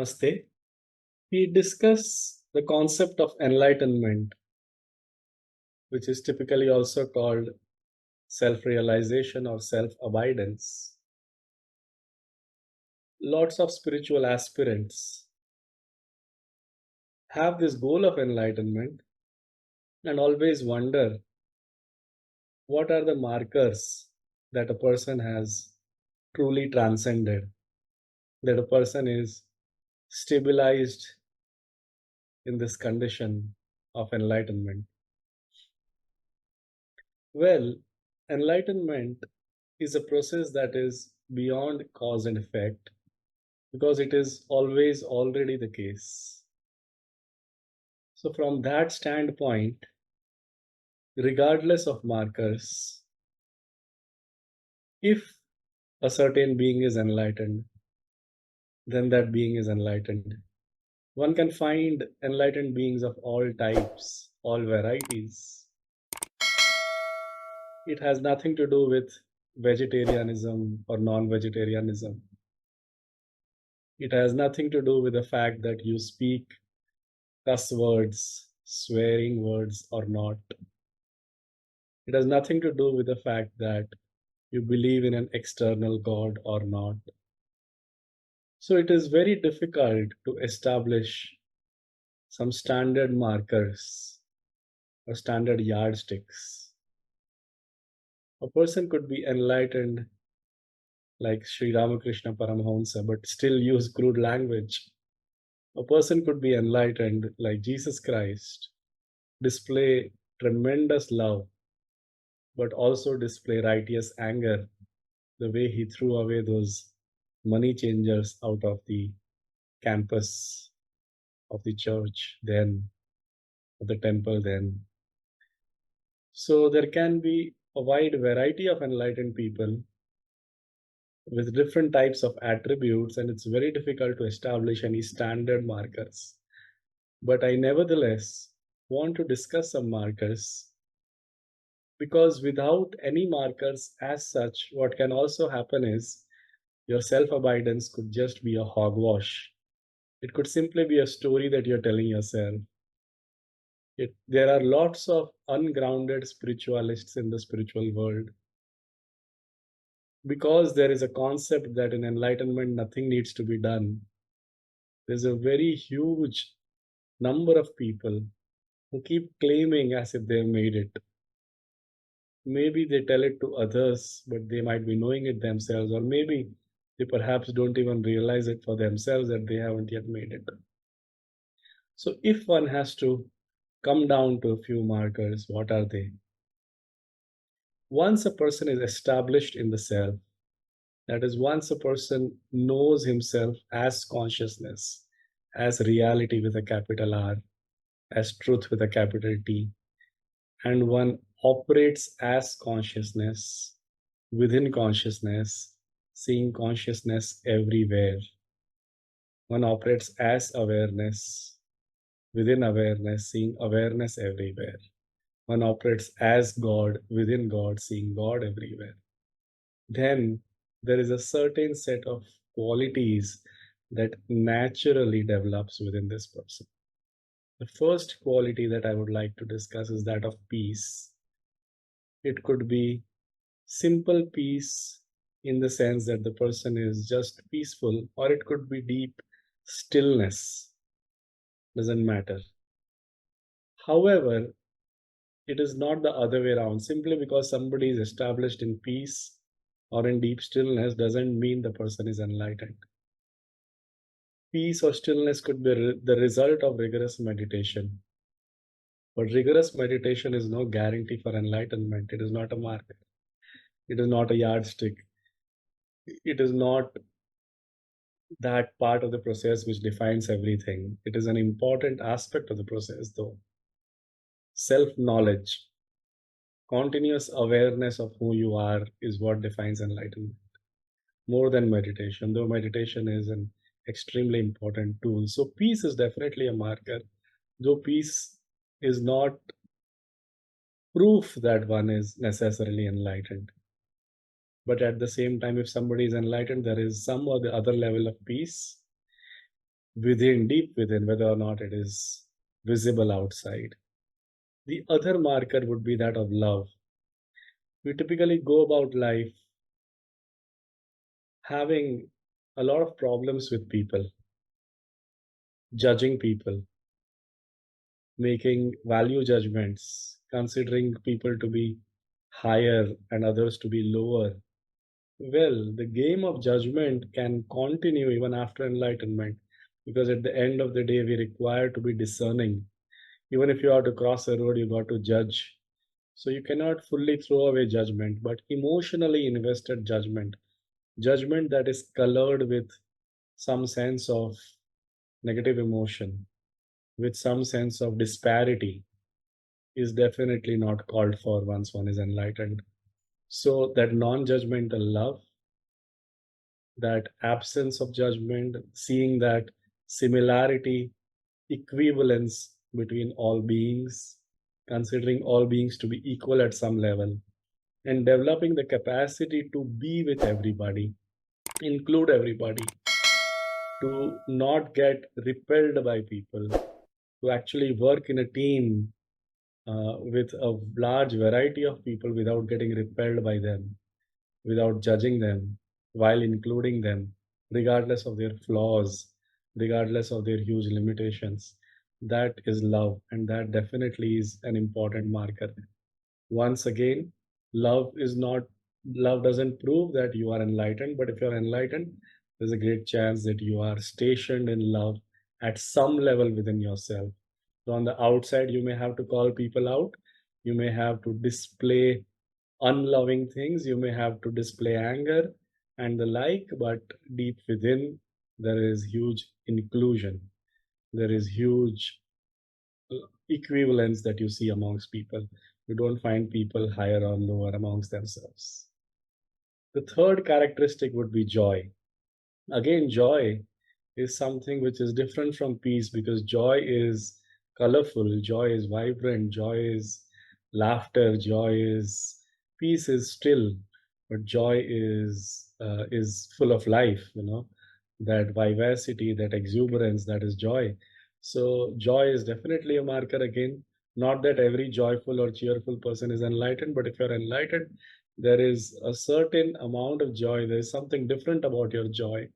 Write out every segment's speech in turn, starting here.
Namaste. We discuss the concept of enlightenment, which is typically also called self realization or self abidance. Lots of spiritual aspirants have this goal of enlightenment and always wonder what are the markers that a person has truly transcended, that a person is stabilized in this condition of enlightenment. Well, enlightenment is a process that is beyond cause and effect because it is always already the case. So, from that standpoint, regardless of markers, if a certain being is enlightened, then that being is enlightened. One can find enlightened beings of all types, all varieties. It has nothing to do with vegetarianism or non vegetarianism. It has nothing to do with the fact that you speak cuss words, swearing words, or not. It has nothing to do with the fact that you believe in an external God or not. So it is very difficult to establish some standard markers or standard yardsticks. A person could be enlightened like Sri Ramakrishna Paramahamsa, but still use crude language. A person could be enlightened like Jesus Christ, display tremendous love, but also display righteous anger, the way he threw away those money changers out of the campus of the church then, of the temple then. So there can be a wide variety of enlightened people with different types of attributes, and it's very difficult to establish any standard markers. But I nevertheless want to discuss some markers because without any markers as such, what can also happen is your self abidance could just be a hogwash. It could simply be a story that you're telling yourself. There are lots of ungrounded spiritualists in the spiritual world because there is a concept that in enlightenment nothing needs to be done. There's a very huge number of people who keep claiming as if they've made it. Maybe they tell it to others, but they might be knowing it themselves, or maybe they perhaps don't even realize it for themselves that they haven't yet made it. So, if one has to come down to a few markers, what are they? Once a person is established in the self, that is, once a person knows himself as consciousness, as reality with a capital R, as truth with a capital T, and one operates as consciousness, within consciousness, seeing consciousness everywhere. One operates as awareness, within awareness, seeing awareness everywhere. One operates as God, within God, seeing God everywhere. Then there is a certain set of qualities that naturally develops within this person. The first quality that I would like to discuss is that of peace. It could be simple peace in the sense that the person is just peaceful, or it could be deep stillness, doesn't matter. However, it is not the other way around. Simply because somebody is established in peace or in deep stillness doesn't mean the person is enlightened. Peace or stillness could be the result of rigorous meditation. But rigorous meditation is no guarantee for enlightenment. It is not a marker. It is not a yardstick. It is not that part of the process which defines everything. It is an important aspect of the process, though. Self knowledge, continuous awareness of who you are is what defines enlightenment more than meditation, though meditation is an extremely important tool. So, peace is definitely a marker, though peace is not proof that one is necessarily enlightened. But at the same time, if somebody is enlightened, there is some or the other level of peace within, deep within, whether or not it is visible outside. The other marker would be that of love. We typically go about life having a lot of problems with people, judging people, making value judgments, considering people to be higher and others to be lower. Well, the game of judgment can continue even after enlightenment, because at the end of the day, we require to be discerning. Even if you are to cross a road, you got to judge. So you cannot fully throw away judgment, but emotionally invested judgment, judgment that is colored with some sense of negative emotion, with some sense of disparity, is definitely not called for once one is enlightened. So that non-judgmental love, that absence of judgment, seeing that similarity, equivalence between all beings, considering all beings to be equal at some level, and developing the capacity to be with everybody, include everybody, to not get repelled by people, to actually work in a team with a large variety of people without getting repelled by them, without judging them, while including them, regardless of their flaws, regardless of their huge limitations. That is love, and that definitely is an important marker. Once again, love is not, love doesn't prove that you are enlightened, but if you're enlightened, there's a great chance that you are stationed in love at some level within yourself. So on the outside, you may have to call people out, you may have to display unloving things, you may have to display anger and the like, but deep within, there is huge inclusion. There is huge equivalence that you see amongst people. You don't find people higher or lower amongst themselves. The third characteristic would be joy. Again, joy is something which is different from peace, because joy is colorful, joy is vibrant, joy is laughter, joy is, peace is still, but joy is full of life. That vivacity, that exuberance, that is joy. So joy is definitely a marker again. Not that every joyful or cheerful person is enlightened, but if you're enlightened, there is a certain amount of joy. There is something different about your joy.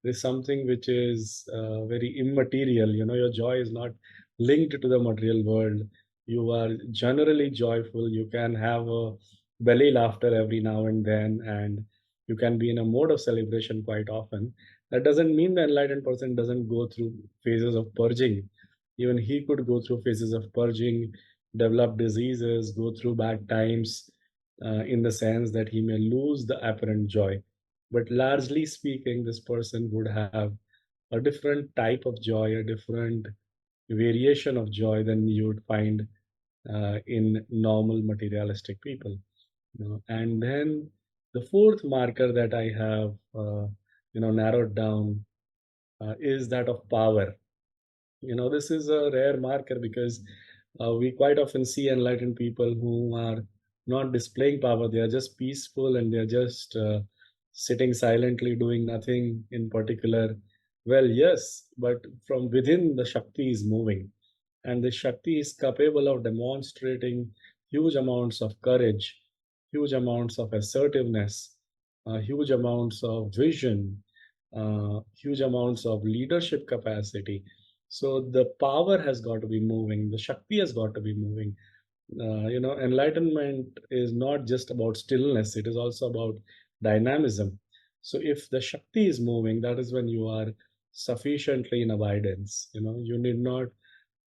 There's something which is very immaterial. Your joy is not linked to the material world. You are generally joyful. You can have a belly laughter every now and then, and you can be in a mode of celebration quite often. That doesn't mean the enlightened person doesn't go through phases of purging. Even he could go through phases of purging, develop diseases, go through bad times, in the sense that he may lose the apparent joy. But largely speaking, this person would have a different type of joy, a different variation of joy than you would find in normal materialistic people. And then the fourth marker that I have, narrowed down, is that of power. This is a rare marker, because we quite often see enlightened people who are not displaying power. They are just peaceful, and they're just sitting silently doing nothing in particular. Well, yes, but from within, the Shakti is moving, and the Shakti is capable of demonstrating huge amounts of courage, huge amounts of assertiveness, huge amounts of vision, huge amounts of leadership capacity. So the power has got to be moving, the Shakti has got to be moving. Enlightenment is not just about stillness, it is also about dynamism. So if the Shakti is moving, that is when you are sufficiently in abidance. You need not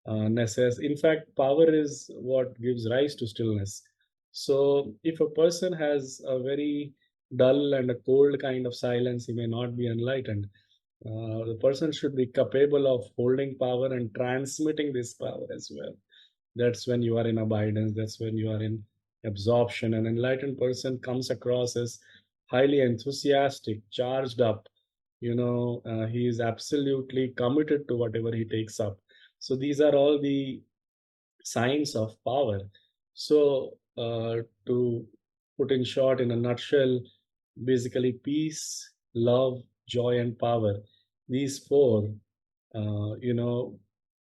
in fact, power is what gives rise to stillness. So if a person has a very dull and a cold kind of silence, he may not be enlightened. The person should be capable of holding power and transmitting this power as well. That's when you are in abidance, that's when you are in absorption. An enlightened person comes across as highly enthusiastic, charged up. He is absolutely committed to whatever he takes up. So these are all the signs of power. So to put in short, in a nutshell, basically peace, love, joy, and power, these four You know,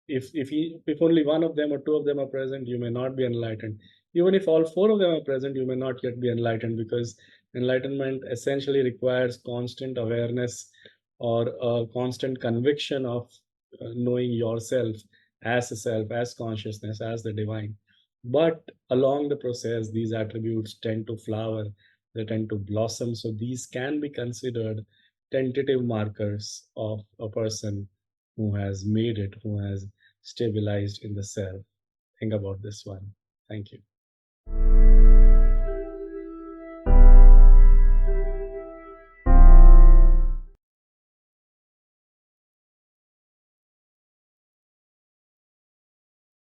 if only one of them or two of them are present, you may not be enlightened. Even if all four of them are present, you may not yet be enlightened, because enlightenment essentially requires constant awareness or a constant conviction of knowing yourself as a self, as consciousness, as the divine. But along the process, these attributes tend to flower, they tend to blossom. So these can be considered tentative markers of a person who has made it, who has stabilized in the self. Think about this one. Thank you.